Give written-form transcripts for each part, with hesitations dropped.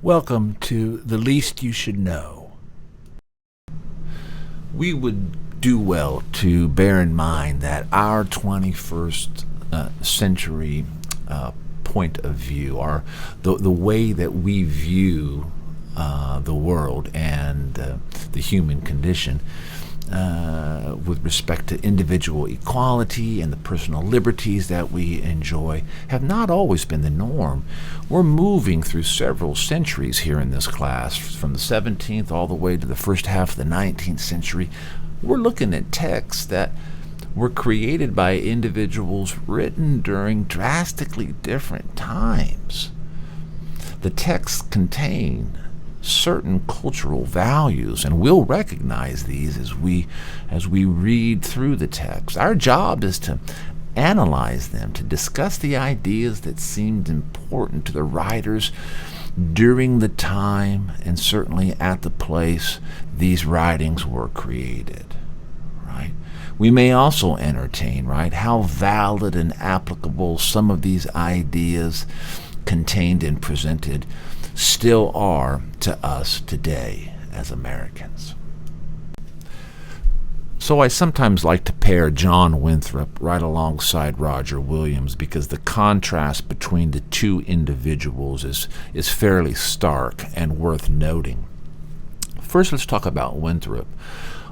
Welcome to The Least You Should Know. We would do well to bear in mind that our 21st century point of view, the way that we view the world and the human condition with respect to individual equality and the personal liberties that we enjoy have not always been the norm. We're moving through several centuries here in this class, from the 17th all the way to the first half of the 19th century. We're looking at texts that were created by individuals written during drastically different times. The texts contain certain cultural values, and we'll recognize these as we read through the text. Our job is to analyze them, to discuss the ideas that seemed important to the writers during the time and certainly at the place these writings were created. Right? We may also entertain, how valid and applicable some of these ideas contained and presented still are to us today as Americans. So I sometimes like to pair John Winthrop right alongside Roger Williams because the contrast between the two individuals is fairly stark and worth noting. First, let's talk about Winthrop.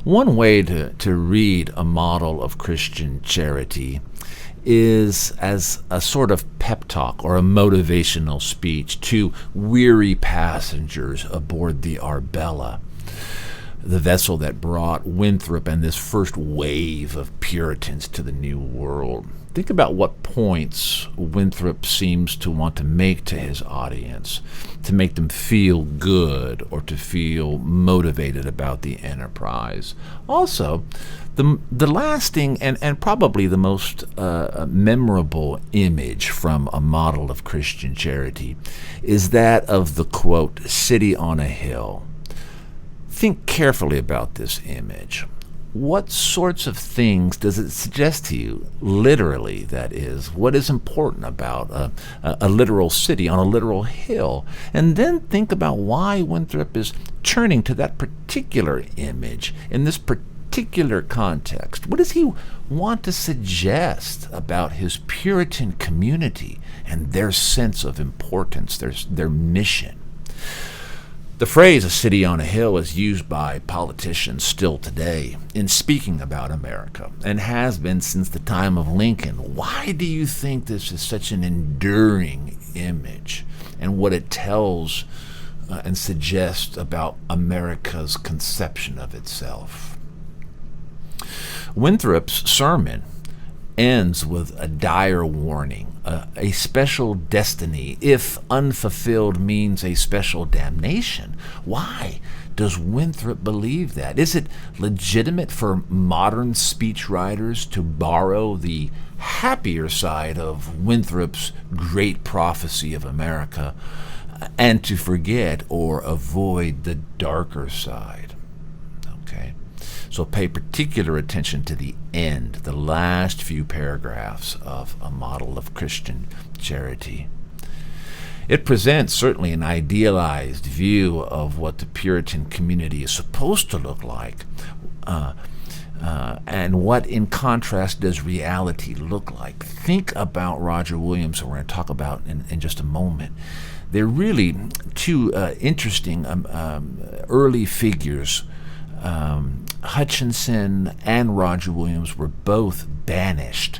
One way to read a model of Christian charity is as a sort of pep talk or a motivational speech to weary passengers aboard the Arbella, the vessel that brought Winthrop and this first wave of Puritans to the New World. Think about what points Winthrop seems to want to make to his audience, to make them feel good or to feel motivated about the enterprise. Also, the lasting and probably the most memorable image from a model of Christian charity is that of the, quote, city on a hill. Think carefully about this image. What sorts of things does it suggest to you, literally, that is? What is important about a literal city on a literal hill? And then think about why Winthrop is turning to that particular image in this particular context. What does he want to suggest about his Puritan community and their sense of importance, their mission? The phrase "a city on a hill" is used by politicians still today in speaking about America and has been since the time of Lincoln. Why do you think this is such an enduring image and what it tells and suggests about America's conception of itself? Winthrop's sermon ends with a dire warning, a special destiny, if unfulfilled, means a special damnation. Why does Winthrop believe that? Is it legitimate for modern speechwriters to borrow the happier side of Winthrop's great prophecy of America and to forget or avoid the darker side? Okay. So pay particular attention to the end, the last few paragraphs of a model of Christian charity. It presents certainly an idealized view of what the Puritan community is supposed to look like, and what, in contrast, does reality look like. Think about Roger Williams, who we're going to talk about in just a moment. They're really two interesting early figures. Hutchinson and Roger Williams were both banished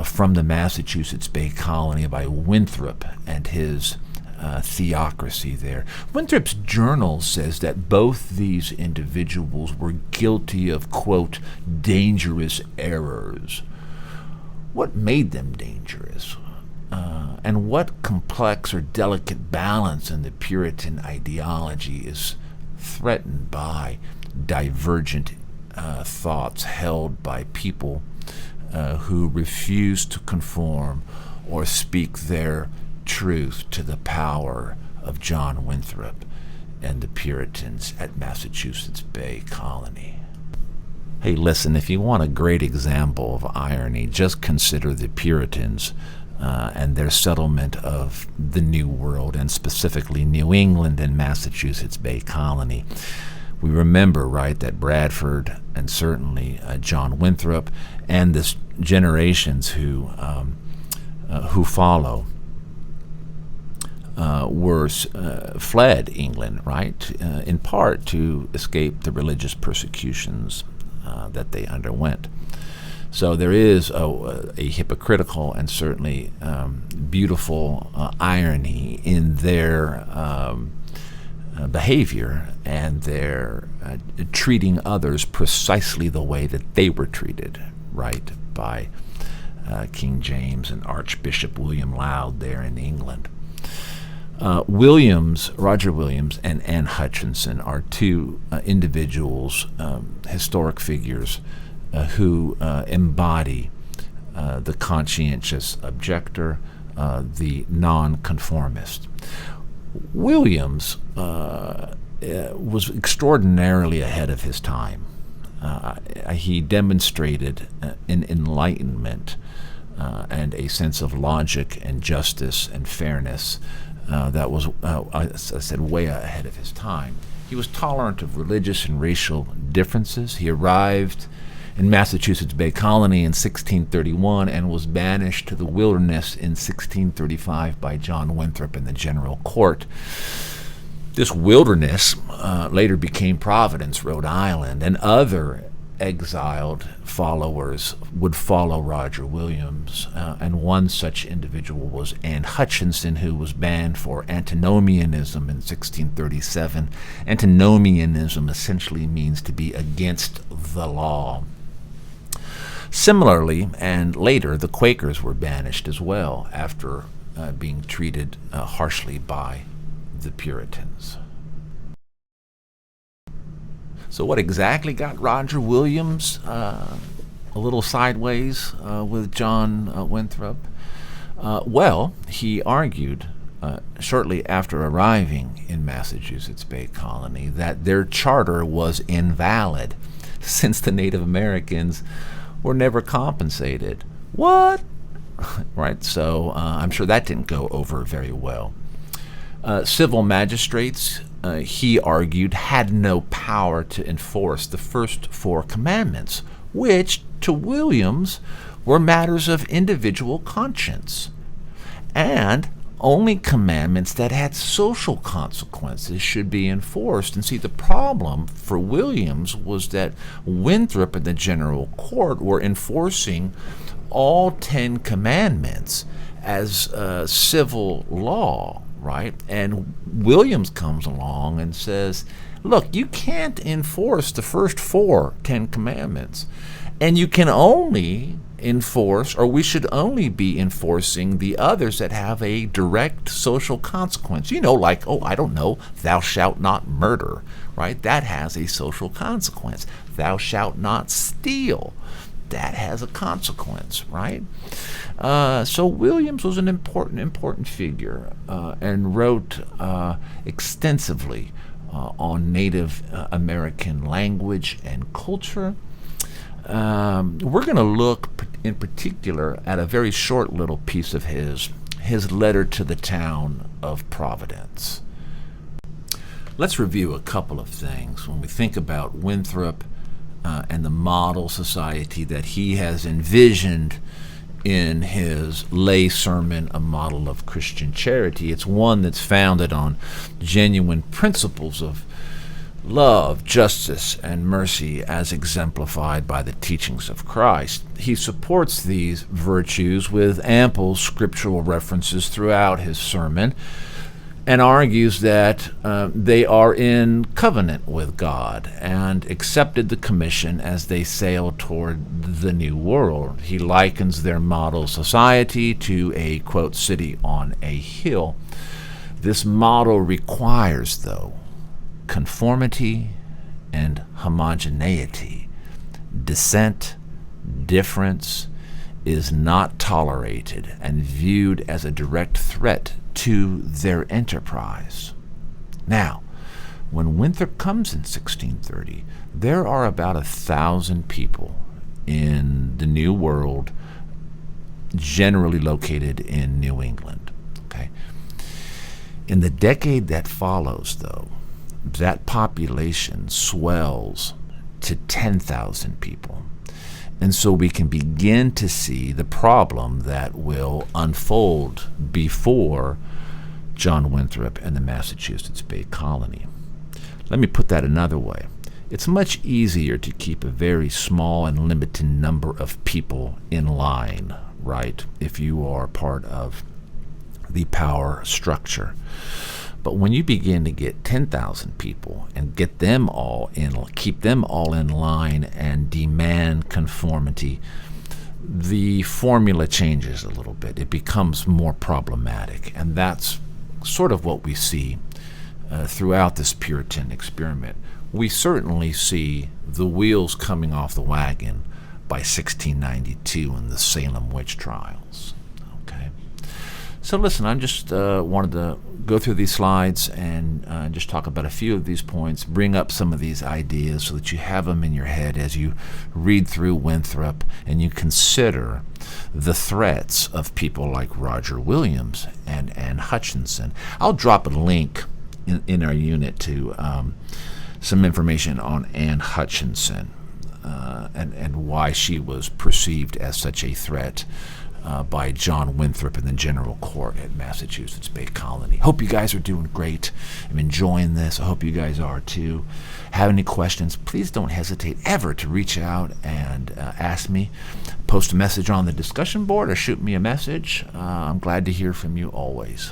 from the Massachusetts Bay Colony by Winthrop and his theocracy there. Winthrop's journal says that both these individuals were guilty of, quote, dangerous errors. What made them dangerous? And what complex or delicate balance in the Puritan ideology is threatened by divergent thoughts held by people who refuse to conform or speak their truth to the power of John Winthrop and the Puritans at Massachusetts Bay Colony? Hey, listen, if you want a great example of irony, just consider the Puritans and their settlement of the New World, and specifically New England and Massachusetts Bay Colony. We remember, right, that Bradford and certainly John Winthrop and the generations who follow were fled England, right, in part to escape the religious persecutions that they underwent. So there is a hypocritical and certainly beautiful irony in their behavior and their treating others precisely the way that they were treated, right, by King James and Archbishop William Laud there in England. Roger Williams and Anne Hutchinson are two individuals, historic figures, who embody the conscientious objector, the nonconformist. Williams was extraordinarily ahead of his time. He demonstrated an enlightenment and a sense of logic and justice and fairness that was, as I said, way ahead of his time. He was tolerant of religious and racial differences. He arrived in Massachusetts Bay Colony in 1631 and was banished to the wilderness in 1635 by John Winthrop in the General Court. This wilderness later became Providence, Rhode Island, and other exiled followers would follow Roger Williams, and one such individual was Anne Hutchinson, who was banned for antinomianism in 1637. Antinomianism essentially means to be against the law. Similarly, and later, the Quakers were banished as well after being treated harshly by the Puritans. So what exactly got Roger Williams a little sideways with John Winthrop? Well, he argued shortly after arriving in Massachusetts Bay Colony that their charter was invalid since the Native Americans were never compensated. What? Right, so I'm sure that didn't go over very well. Civil magistrates, he argued, had no power to enforce the first four commandments, which, to Williams, were matters of individual conscience. And only commandments that had social consequences should be enforced. And see, the problem for Williams was that Winthrop and the General Court were enforcing all 10 commandments as civil law, right? And Williams comes along and says, look, you can't enforce the first 10 commandments, and you can only enforce, or we should only be enforcing the others that have a direct social consequence. You know, like, thou shalt not murder, right? That has a social consequence. Thou shalt not steal. That has a consequence, right? So Williams was an important figure and wrote extensively on Native American language and culture. We're going to look in particular at a very short little piece of his letter to the town of Providence. Let's review a couple of things when we think about Winthrop and the model society that he has envisioned in his lay sermon, A Model of Christian Charity. It's one that's founded on genuine principles of love, justice, and mercy as exemplified by the teachings of Christ. He supports these virtues with ample scriptural references throughout his sermon and argues that they are in covenant with God and accepted the commission as they sail toward the new world. He likens their model society to a, quote, city on a hill. This model requires, though, conformity and homogeneity. Dissent, difference, is not tolerated and viewed as a direct threat to their enterprise. Now, when Winthrop comes in 1630, there are about 1,000 people in the New World generally located in New England. Okay. In the decade that follows, though, that population swells to 10,000 people. And so we can begin to see the problem that will unfold before John Winthrop and the Massachusetts Bay Colony. Let me put that another way. It's much easier to keep a very small and limited number of people in line, right, if you are part of the power structure. But when you begin to get 10,000 people and get them all in, keep them all in line and demand conformity, the formula changes a little bit. It becomes more problematic, and that's sort of what we see throughout this Puritan experiment. We certainly see the wheels coming off the wagon by 1692 in the Salem witch trials. Okay, so listen, I just wanted to go through these slides and just talk about a few of these points, bring up some of these ideas so that you have them in your head as you read through Winthrop and you consider the threats of people like Roger Williams and Anne Hutchinson. I'll drop a link in our unit to some information on Anne Hutchinson and why she was perceived as such a threat by John Winthrop in the General Court at Massachusetts Bay Colony. Hope you guys are doing great. I'm enjoying this. I hope you guys are too. Have any questions, please don't hesitate ever to reach out and ask me. Post a message on the discussion board or shoot me a message. I'm glad to hear from you always.